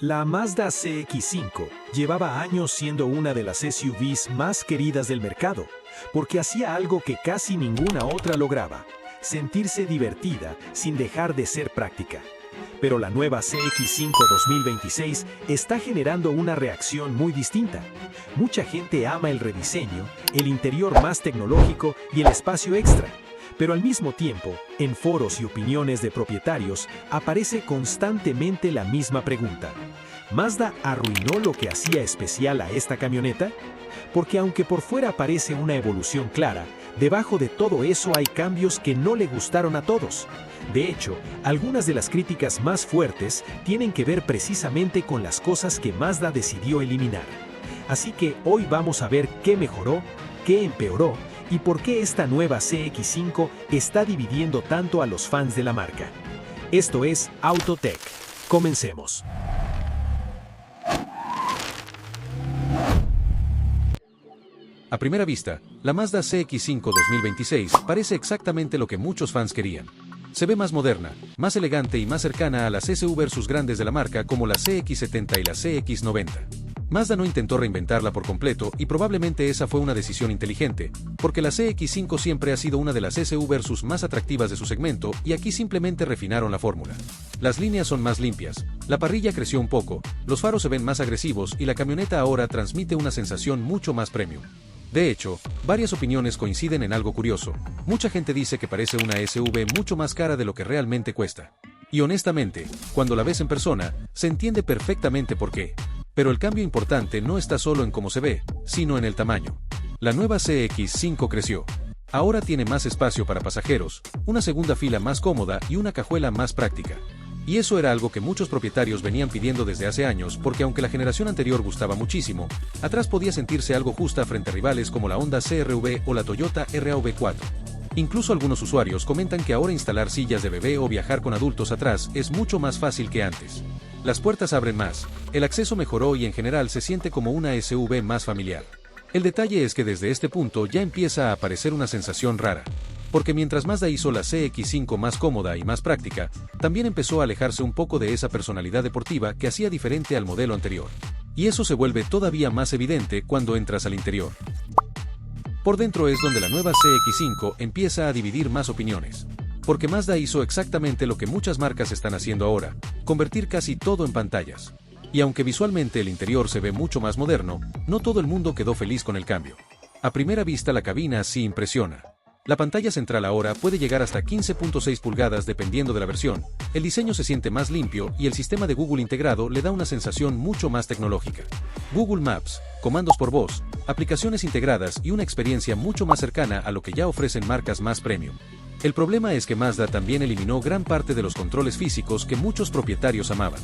La Mazda CX-5 llevaba años siendo una de las SUVs más queridas del mercado, porque hacía algo que casi ninguna otra lograba: sentirse divertida sin dejar de ser práctica. Pero la nueva CX-5 2026 está generando una reacción muy distinta. Mucha gente ama el rediseño, el interior más tecnológico y el espacio extra. Pero al mismo tiempo, en foros y opiniones de propietarios, aparece constantemente la misma pregunta: ¿Mazda arruinó lo que hacía especial a esta camioneta? Porque aunque por fuera parece una evolución clara, debajo de todo eso hay cambios que no le gustaron a todos. De hecho, algunas de las críticas más fuertes tienen que ver precisamente con las cosas que Mazda decidió eliminar. Así que hoy vamos a ver qué mejoró, qué empeoró y por qué esta nueva CX-5 está dividiendo tanto a los fans de la marca. Esto es Autotech. Comencemos. A primera vista, la Mazda CX-5 2026 parece exactamente lo que muchos fans querían. Se ve más moderna, más elegante y más cercana a las SUVs grandes de la marca como la CX-70 y la CX-90. Mazda no intentó reinventarla por completo y probablemente esa fue una decisión inteligente, porque la CX-5 siempre ha sido una de las SUVs más atractivas de su segmento y aquí simplemente refinaron la fórmula. Las líneas son más limpias, la parrilla creció un poco, los faros se ven más agresivos y la camioneta ahora transmite una sensación mucho más premium. De hecho, varias opiniones coinciden en algo curioso. Mucha gente dice que parece una SUV mucho más cara de lo que realmente cuesta. Y honestamente, cuando la ves en persona, se entiende perfectamente por qué. Pero el cambio importante no está solo en cómo se ve, sino en el tamaño. La nueva CX-5 creció. Ahora tiene más espacio para pasajeros, una segunda fila más cómoda y una cajuela más práctica. Y eso era algo que muchos propietarios venían pidiendo desde hace años porque aunque la generación anterior gustaba muchísimo, atrás podía sentirse algo justa frente a rivales como la Honda CR-V o la Toyota RAV4. Incluso algunos usuarios comentan que ahora instalar sillas de bebé o viajar con adultos atrás es mucho más fácil que antes. Las puertas abren más, el acceso mejoró y en general se siente como una SUV más familiar. El detalle es que desde este punto ya empieza a aparecer una sensación rara. Porque mientras Mazda hizo la CX-5 más cómoda y más práctica, también empezó a alejarse un poco de esa personalidad deportiva que hacía diferente al modelo anterior. Y eso se vuelve todavía más evidente cuando entras al interior. Por dentro es donde la nueva CX-5 empieza a dividir más opiniones. Porque Mazda hizo exactamente lo que muchas marcas están haciendo ahora: convertir casi todo en pantallas. Y aunque visualmente el interior se ve mucho más moderno, no todo el mundo quedó feliz con el cambio. A primera vista la cabina sí impresiona. La pantalla central ahora puede llegar hasta 15.6 pulgadas dependiendo de la versión, el diseño se siente más limpio y el sistema de Google integrado le da una sensación mucho más tecnológica. Google Maps, comandos por voz, aplicaciones integradas y una experiencia mucho más cercana a lo que ya ofrecen marcas más premium. El problema es que Mazda también eliminó gran parte de los controles físicos que muchos propietarios amaban.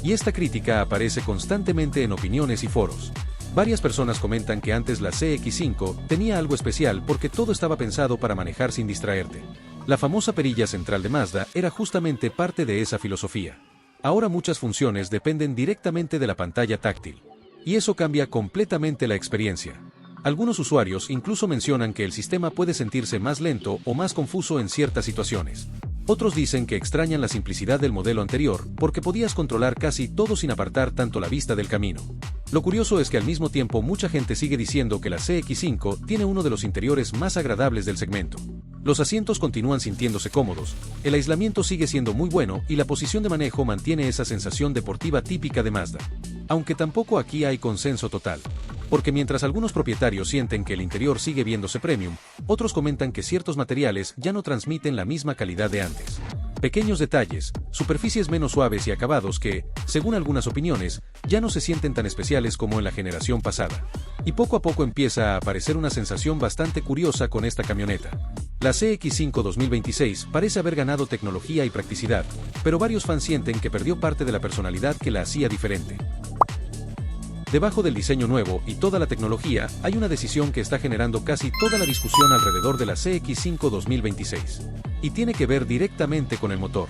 Y esta crítica aparece constantemente en opiniones y foros. Varias personas comentan que antes la CX-5 tenía algo especial porque todo estaba pensado para manejar sin distraerte. La famosa perilla central de Mazda era justamente parte de esa filosofía. Ahora muchas funciones dependen directamente de la pantalla táctil. Y eso cambia completamente la experiencia. Algunos usuarios incluso mencionan que el sistema puede sentirse más lento o más confuso en ciertas situaciones. Otros dicen que extrañan la simplicidad del modelo anterior porque podías controlar casi todo sin apartar tanto la vista del camino. Lo curioso es que al mismo tiempo mucha gente sigue diciendo que la CX-5 tiene uno de los interiores más agradables del segmento. Los asientos continúan sintiéndose cómodos, el aislamiento sigue siendo muy bueno y la posición de manejo mantiene esa sensación deportiva típica de Mazda. Aunque tampoco aquí hay consenso total. Porque mientras algunos propietarios sienten que el interior sigue viéndose premium, otros comentan que ciertos materiales ya no transmiten la misma calidad de antes. Pequeños detalles, superficies menos suaves y acabados que, según algunas opiniones, ya no se sienten tan especiales como en la generación pasada. Y poco a poco empieza a aparecer una sensación bastante curiosa con esta camioneta. La CX-5 2026 parece haber ganado tecnología y practicidad, pero varios fans sienten que perdió parte de la personalidad que la hacía diferente. Debajo del diseño nuevo y toda la tecnología, hay una decisión que está generando casi toda la discusión alrededor de la CX-5 2026. Y tiene que ver directamente con el motor.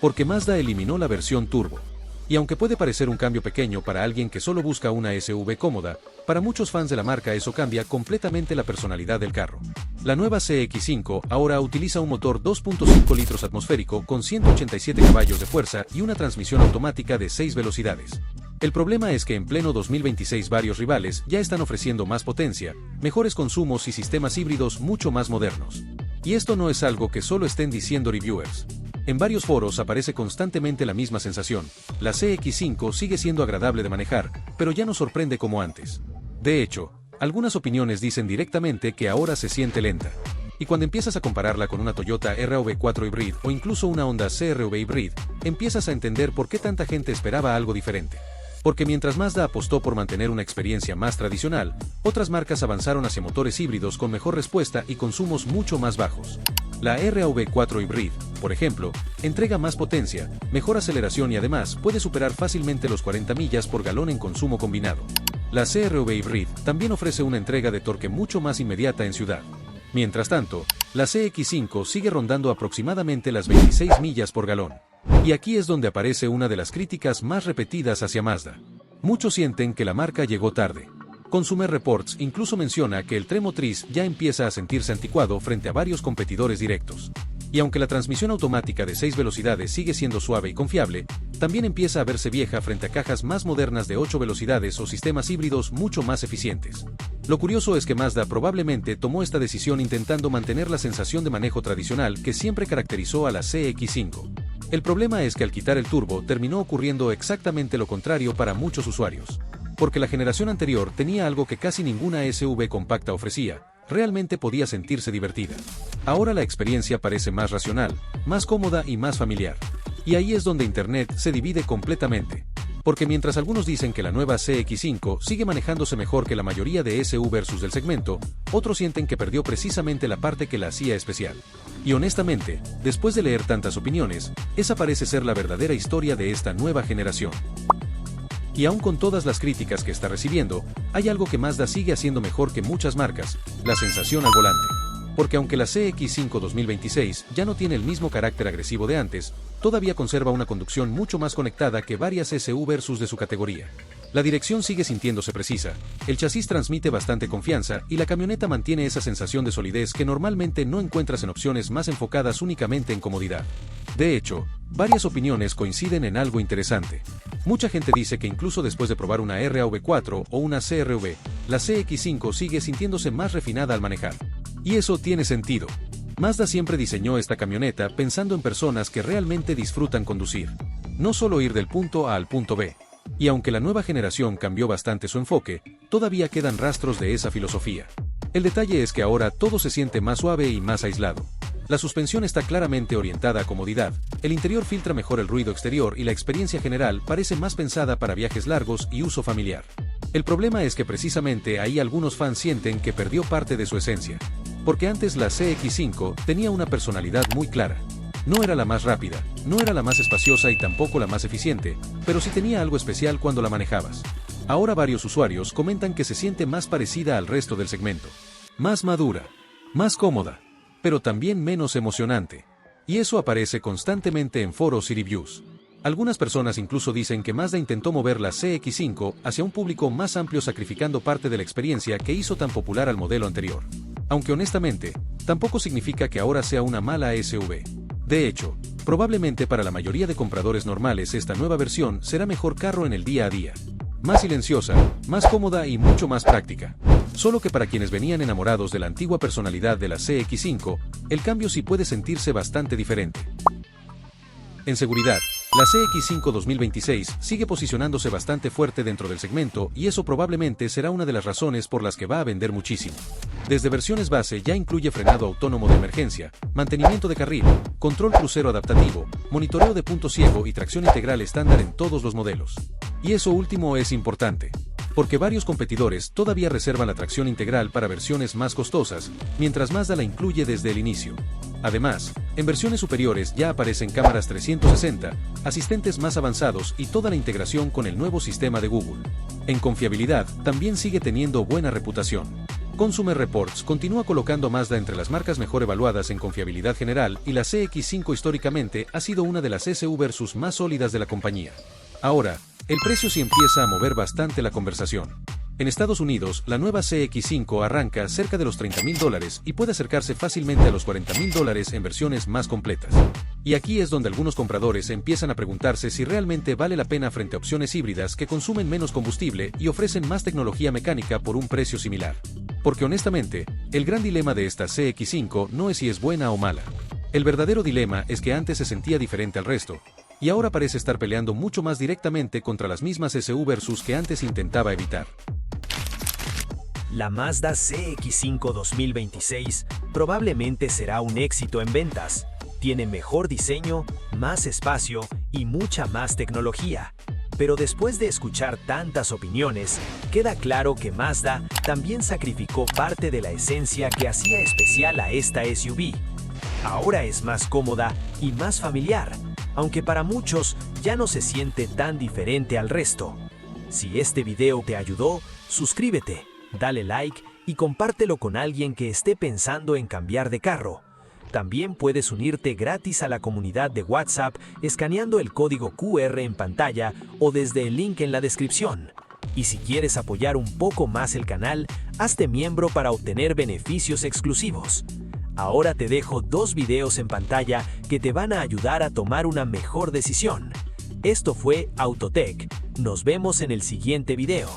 Porque Mazda eliminó la versión turbo. Y aunque puede parecer un cambio pequeño para alguien que solo busca una SUV cómoda, para muchos fans de la marca eso cambia completamente la personalidad del carro. La nueva CX-5 ahora utiliza un motor 2.5 litros atmosférico con 187 caballos de fuerza y una transmisión automática de 6 velocidades. El problema es que en pleno 2026 varios rivales ya están ofreciendo más potencia, mejores consumos y sistemas híbridos mucho más modernos. Y esto no es algo que solo estén diciendo reviewers. En varios foros aparece constantemente la misma sensación: la CX5 sigue siendo agradable de manejar, pero ya no sorprende como antes. De hecho, algunas opiniones dicen directamente que ahora se siente lenta. Y cuando empiezas a compararla con una Toyota RAV4 Hybrid o incluso una Honda CR-V Hybrid, empiezas a entender por qué tanta gente esperaba algo diferente. Porque mientras Mazda apostó por mantener una experiencia más tradicional, otras marcas avanzaron hacia motores híbridos con mejor respuesta y consumos mucho más bajos. La RAV4 Hybrid, por ejemplo, entrega más potencia, mejor aceleración y además puede superar fácilmente los 40 millas por galón en consumo combinado. La CR-V Hybrid también ofrece una entrega de torque mucho más inmediata en ciudad. Mientras tanto, la CX5 sigue rondando aproximadamente las 26 millas por galón. Y aquí es donde aparece una de las críticas más repetidas hacia Mazda. Muchos sienten que la marca llegó tarde. Consumer Reports incluso menciona que el tren motriz ya empieza a sentirse anticuado frente a varios competidores directos. Y aunque la transmisión automática de 6 velocidades sigue siendo suave y confiable, también empieza a verse vieja frente a cajas más modernas de 8 velocidades o sistemas híbridos mucho más eficientes. Lo curioso es que Mazda probablemente tomó esta decisión intentando mantener la sensación de manejo tradicional que siempre caracterizó a la CX5. El problema es que al quitar el turbo terminó ocurriendo exactamente lo contrario para muchos usuarios. Porque la generación anterior tenía algo que casi ninguna SUV compacta ofrecía: realmente podía sentirse divertida. Ahora la experiencia parece más racional, más cómoda y más familiar. Y ahí es donde Internet se divide completamente. Porque mientras algunos dicen que la nueva CX5 sigue manejándose mejor que la mayoría de SUVs del segmento, otros sienten que perdió precisamente la parte que la hacía especial. Y honestamente, después de leer tantas opiniones, esa parece ser la verdadera historia de esta nueva generación. Y aún con todas las críticas que está recibiendo, hay algo que Mazda sigue haciendo mejor que muchas marcas: la sensación al volante. Porque aunque la CX5 2026 ya no tiene el mismo carácter agresivo de antes, todavía conserva una conducción mucho más conectada que varias SUVs de su categoría. La dirección sigue sintiéndose precisa, el chasis transmite bastante confianza y la camioneta mantiene esa sensación de solidez que normalmente no encuentras en opciones más enfocadas únicamente en comodidad. De hecho, varias opiniones coinciden en algo interesante. Mucha gente dice que incluso después de probar una RAV4 o una CR-V, la CX5 sigue sintiéndose más refinada al manejar. Y eso tiene sentido. Mazda siempre diseñó esta camioneta pensando en personas que realmente disfrutan conducir, no solo ir del punto A al punto B. Y aunque la nueva generación cambió bastante su enfoque, todavía quedan rastros de esa filosofía. El detalle es que ahora todo se siente más suave y más aislado. La suspensión está claramente orientada a comodidad, el interior filtra mejor el ruido exterior y la experiencia general parece más pensada para viajes largos y uso familiar. El problema es que precisamente ahí algunos fans sienten que perdió parte de su esencia. Porque antes la CX5 tenía una personalidad muy clara. No era la más rápida, no era la más espaciosa y tampoco la más eficiente, pero sí tenía algo especial cuando la manejabas. Ahora varios usuarios comentan que se siente más parecida al resto del segmento. Más madura, más cómoda, pero también menos emocionante. Y eso aparece constantemente en foros y reviews. Algunas personas incluso dicen que Mazda intentó mover la CX5 hacia un público más amplio sacrificando parte de la experiencia que hizo tan popular al modelo anterior. Aunque honestamente, tampoco significa que ahora sea una mala SUV. De hecho, probablemente para la mayoría de compradores normales esta nueva versión será mejor carro en el día a día. Más silenciosa, más cómoda y mucho más práctica. Solo que para quienes venían enamorados de la antigua personalidad de la CX5, el cambio sí puede sentirse bastante diferente. En seguridad, la CX5 2026 sigue posicionándose bastante fuerte dentro del segmento y eso probablemente será una de las razones por las que va a vender muchísimo. Desde versiones base ya incluye frenado autónomo de emergencia, mantenimiento de carril, control crucero adaptativo, monitoreo de punto ciego y tracción integral estándar en todos los modelos. Y eso último es importante, porque varios competidores todavía reservan la tracción integral para versiones más costosas, mientras Mazda la incluye desde el inicio. Además, en versiones superiores ya aparecen cámaras 360, asistentes más avanzados y toda la integración con el nuevo sistema de Google. En confiabilidad, también sigue teniendo buena reputación. Consumer Reports continúa colocando a Mazda entre las marcas mejor evaluadas en confiabilidad general y la CX5 históricamente ha sido una de las SUVs más sólidas de la compañía. Ahora, el precio sí empieza a mover bastante la conversación. En Estados Unidos, la nueva CX5 arranca cerca de los $30,000 y puede acercarse fácilmente a los $40,000 en versiones más completas. Y aquí es donde algunos compradores empiezan a preguntarse si realmente vale la pena frente a opciones híbridas que consumen menos combustible y ofrecen más tecnología mecánica por un precio similar. Porque honestamente, el gran dilema de esta CX-5 no es si es buena o mala. El verdadero dilema es que antes se sentía diferente al resto, y ahora parece estar peleando mucho más directamente contra las mismas SUV versus que antes intentaba evitar. La Mazda CX-5 2026 probablemente será un éxito en ventas. Tiene mejor diseño, más espacio y mucha más tecnología. Pero después de escuchar tantas opiniones, queda claro que Mazda también sacrificó parte de la esencia que hacía especial a esta SUV. Ahora es más cómoda y más familiar, aunque para muchos ya no se siente tan diferente al resto. Si este video te ayudó, suscríbete, dale like y compártelo con alguien que esté pensando en cambiar de carro. También puedes unirte gratis a la comunidad de WhatsApp escaneando el código QR en pantalla o desde el link en la descripción. Y si quieres apoyar un poco más el canal, hazte miembro para obtener beneficios exclusivos. Ahora te dejo 2 videos en pantalla que te van a ayudar a tomar una mejor decisión. Esto fue Autotech. Nos vemos en el siguiente video.